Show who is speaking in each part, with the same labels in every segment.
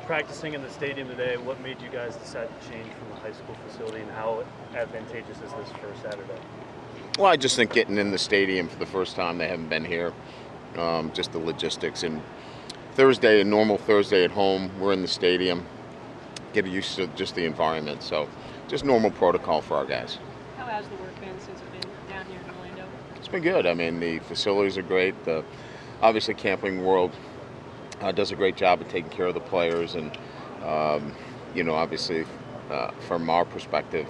Speaker 1: practicing in the stadium today, what made you guys decide to change from the high school facility, and how advantageous is this for Saturday?
Speaker 2: Well, I just think getting in the stadium for the first time, they haven't been here, just the logistics. And Thursday, a normal Thursday at home, we're in the stadium, get used to just the environment. So just normal protocol for our guys.
Speaker 3: How has the work been since you've been down here in Orlando?
Speaker 2: It's been good. I mean, the facilities are great. Obviously, Camping World does a great job of taking care of the players. And, obviously, from our perspective,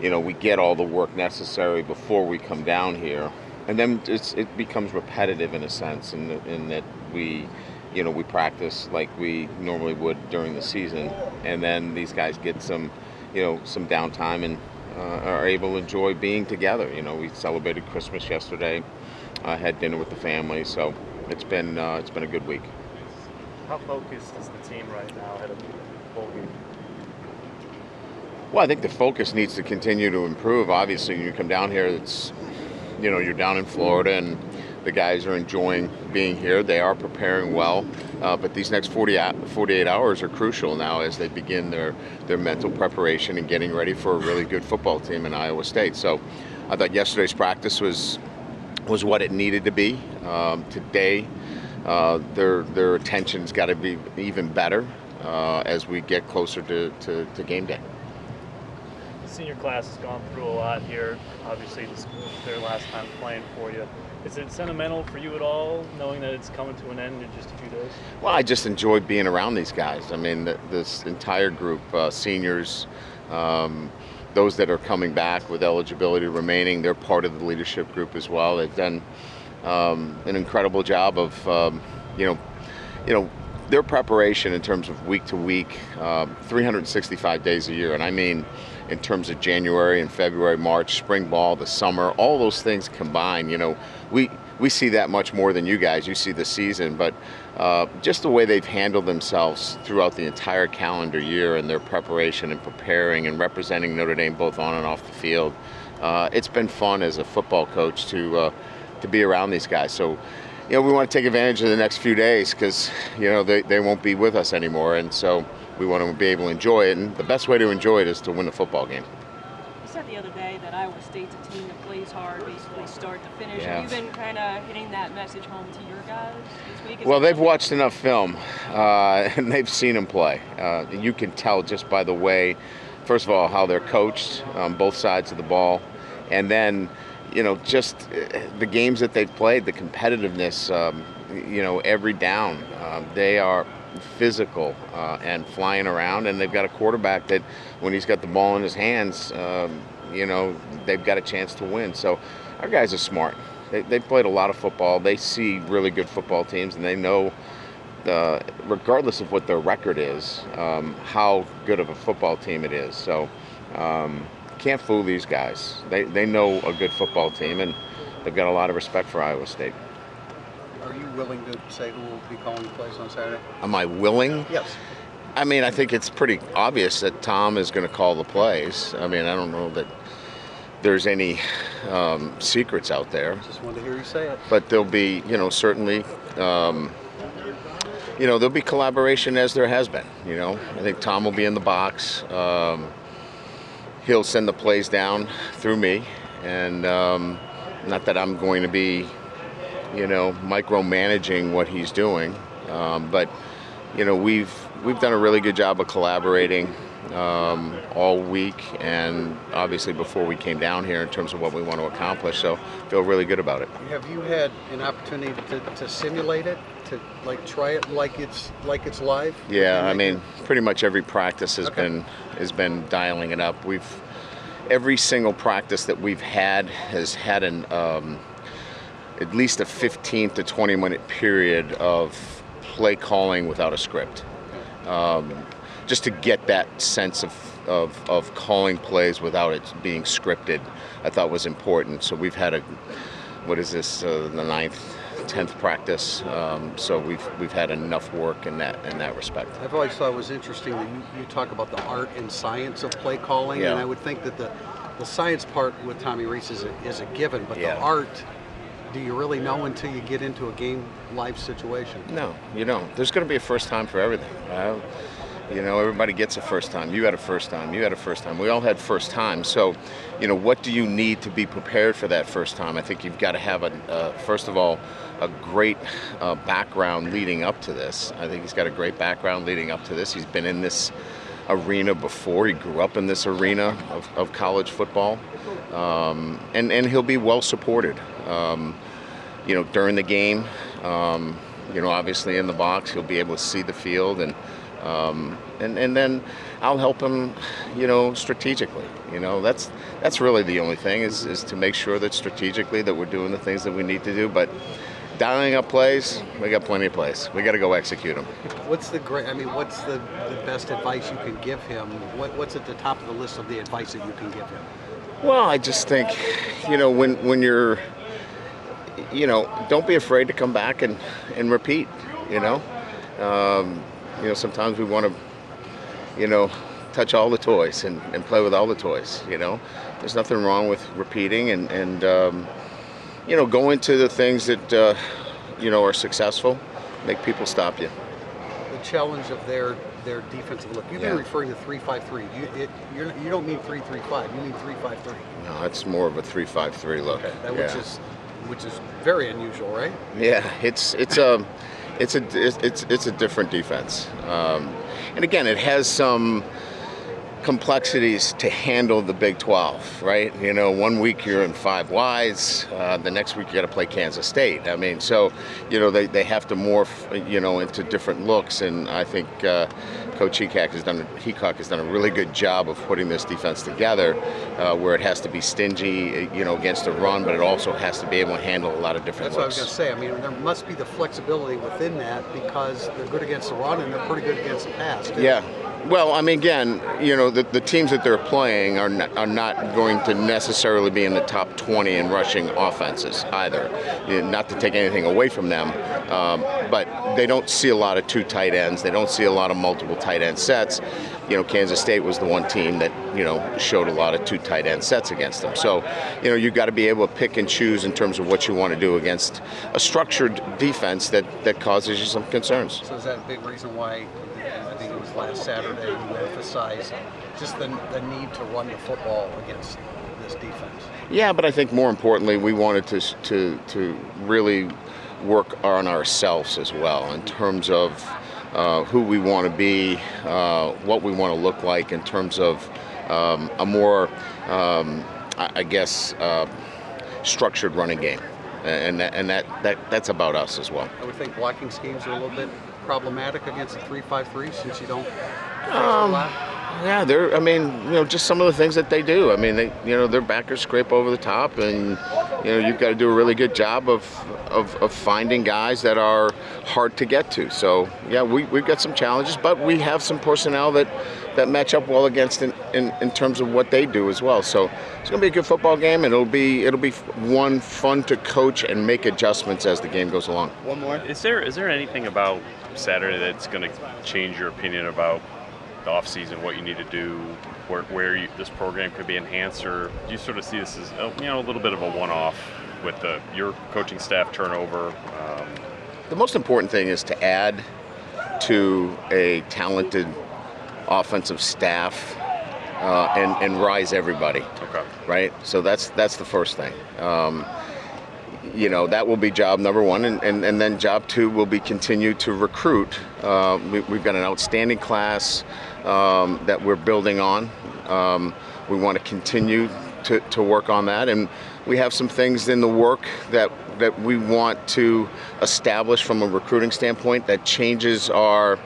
Speaker 2: we get all the work necessary before we come down here. And then it becomes repetitive in a sense, in that we practice like we normally would during the season, and then these guys get some downtime and are able to enjoy being together. We celebrated Christmas yesterday, had dinner with the family, so it's been a good week.
Speaker 1: How focused is the team right now ahead of the bowl game?
Speaker 2: Well, I think the focus needs to continue to improve. Obviously, when you come down here, you're down in Florida, and the guys are enjoying being here. They are preparing well, but these next 48 hours are crucial now as they begin their mental preparation and getting ready for a really good football team in Iowa State. So I thought yesterday's practice was what it needed to be. Today, their attention's got to be even better as we get closer to game day.
Speaker 1: The senior class has gone through a lot here. Obviously, this is their last time playing for you. Is it sentimental for you at all, knowing that it's coming to an end in just a few days?
Speaker 2: Well, I just enjoy being around these guys. I mean, this entire group, seniors, those that are coming back with eligibility remaining, they're part of the leadership group as well. They've done an incredible job of, their preparation in terms of week to week, 365 days a year. And I mean, in terms of January and February, March, spring ball, the summer, all those things combined, we see that much more than you guys. You see the season, but just the way they've handled themselves throughout the entire calendar year and their preparation and preparing and representing Notre Dame both on and off the field, it's been fun as a football coach to be around these guys. So, we want to take advantage of the next few days because, they won't be with us anymore. And so we want to be able to enjoy it. And the best way to enjoy it is to win a football game.
Speaker 3: You said the other day that Iowa State's a team that plays hard, basically start to finish.
Speaker 2: Yeah.
Speaker 3: Have you been kind of hitting that message home to your guys this week?
Speaker 2: Well, they've watched enough film and they've seen him play. You can tell just by the way, first of all, how they're coached on both sides of the ball. And then, just the games that they've played, the competitiveness, every down. They are physical and flying around, and they've got a quarterback that when he's got the ball in his hands, they've got a chance to win. So our guys are smart. They've played a lot of football. They see really good football teams, and they know, regardless of what their record is, how good of a football team it is. So can't fool these guys. They know a good football team, and they've got a lot of respect for Iowa State.
Speaker 4: Are you willing to say who will be calling the plays on Saturday?
Speaker 2: Am I willing?
Speaker 4: Yes.
Speaker 2: I mean, I think it's pretty obvious that Tom is going to call the plays. I mean, I don't know that there's any secrets out there.
Speaker 4: Just wanted to hear you say it.
Speaker 2: But there'll be, certainly, there'll be collaboration as there has been. I think Tom will be in the box. He'll send the plays down through me, and not that I'm going to be, micromanaging what he's doing, but we've done a really good job of collaborating all week, and obviously before we came down here in terms of what we want to accomplish. So feel really good about it.
Speaker 4: Have you had an opportunity to simulate it, to try it like it's live?
Speaker 2: Yeah, I mean, pretty much every practice has been dialing it up. Every single practice that we've had has had at least a 15 to 20 minute period of play calling without a script, just to get that sense of calling plays without it being scripted. I thought was important. So we've had the 9th, 10th practice. So we've had enough work in that respect.
Speaker 4: I've always thought it was interesting that you talk about the art and science of play calling,
Speaker 2: Yeah.
Speaker 4: and I would think that the science part with Tommy Rees is a given, but
Speaker 2: Yeah.
Speaker 4: the art do you really know until you get into a game life situation?
Speaker 2: No, you don't. There's going to be a first time for everything. Everybody gets a first time. You had a first time. You had a first time. We all had first time. So, what do you need to be prepared for that first time? I think you've got to have first of all, a great background leading up to this. I think he's got a great background leading up to this. He's been in this arena before. He grew up in this arena of college football, and he'll be well supported. During the game, obviously in the box, he'll be able to see the field, and then I'll help him, strategically. That's really the only thing is to make sure that strategically that we're doing the things that we need to do. But dialing up plays, we got plenty of plays. We got to go execute them.
Speaker 4: What's the best advice you can give him? What's at the top of the list of the advice that you can give him?
Speaker 2: Well, I just think, when you're, don't be afraid to come back and repeat. Sometimes we want to, touch all the toys and play with all the toys. There's nothing wrong with repeating and go into the things that are successful, make people stop you.
Speaker 4: The challenge of their defensive look. You've been referring to 3-5-3. You don't mean 3-3-5. You mean 3-5-3.
Speaker 2: No, it's more of a 3-5-3 look.
Speaker 4: Okay. Which is very unusual, right?
Speaker 2: Yeah, it's a different defense, and again, it has some complexities to handle the Big 12, right? 1 week you're in 5 wides, the next week you got to play Kansas State. I mean, so they have to morph into different looks, and I think Coach Heacock has done a really good job of putting this defense together, where it has to be stingy, against the run, but it also has to be able to handle a lot of different
Speaker 4: looks.
Speaker 2: That's
Speaker 4: what I was going to say. I mean, there must be the flexibility within that because they're good against the run and they're pretty good against the pass, too.
Speaker 2: Yeah. Well, I mean, again, the teams that they're playing are not going to necessarily be in the top 20 in rushing offenses either. Not to take anything away from them, but they don't see a lot of 2 tight ends. They don't see a lot of multiple tight end sets. Kansas State was the one team that, showed a lot of 2 tight end sets against them. So, you've got to be able to pick and choose in terms of what you want to do against a structured defense that causes you some concerns.
Speaker 4: So is that a big reason why, I think it was last Saturday, you emphasized just the need to run the football against this defense?
Speaker 2: Yeah, but I think more importantly, we wanted to really work on ourselves as well in terms of who we want to be, what we want to look like in terms of a more, structured running game, and that's about us as well.
Speaker 4: I would think blocking schemes are a little bit problematic against a 3-5-3 since you don't face a lot.
Speaker 2: Yeah, just some of the things that they do. I mean, their backers scrape over the top, and you've got to do a really good job of finding guys that are hard to get to. So yeah, we've got some challenges, but we have some personnel that match up well against in terms of what they do as well. So it's going to be a good football game, and it'll be one fun to coach and make adjustments as the game goes along.
Speaker 5: One more. Is there anything about Saturday that's going to change your opinion about the offseason, what you need to do, where this program could be enhanced, or do you sort of see this as a little bit of a one-off with your coaching staff turnover?
Speaker 2: The most important thing is to add to a talented offensive staff and rise everybody. Okay. Right? So that's the first thing. That will be job number 1, and then job 2 will be continue to recruit. We've got an outstanding class that we're building on. We want to continue to work on that, and we have some things in the work that we want to establish from a recruiting standpoint that changes our,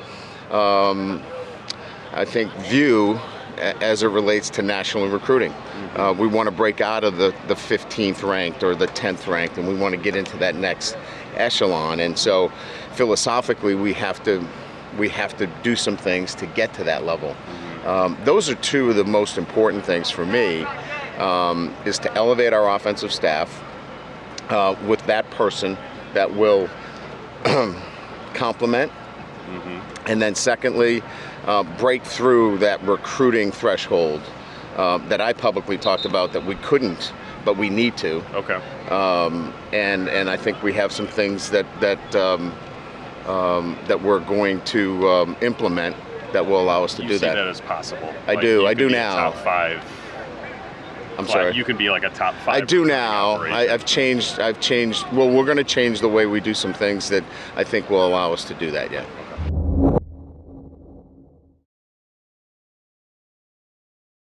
Speaker 2: view as it relates to national recruiting. We want to break out of the 15th ranked or the 10th ranked, and we want to get into that next echelon. And so philosophically, we have to do some things to get to that level. Those are 2 of the most important things for me, is to elevate our offensive staff with that person that will complement. And then secondly, break through that recruiting threshold that I publicly talked about that we couldn't but we need to.
Speaker 5: Okay.
Speaker 2: And I think we have some things that we're going to implement that will allow us to
Speaker 5: You
Speaker 2: do
Speaker 5: see
Speaker 2: that.
Speaker 5: that as possible.
Speaker 2: I
Speaker 5: Like,
Speaker 2: do.
Speaker 5: you
Speaker 2: I
Speaker 5: could
Speaker 2: do
Speaker 5: be a
Speaker 2: now.
Speaker 5: top 5.
Speaker 2: I'm sorry.
Speaker 5: You can be like a top 5.
Speaker 2: I do
Speaker 5: recruiting
Speaker 2: now.
Speaker 5: operation.
Speaker 2: I've changed. Well, we're going to change the way we do some things that I think will allow us to do that. Yeah.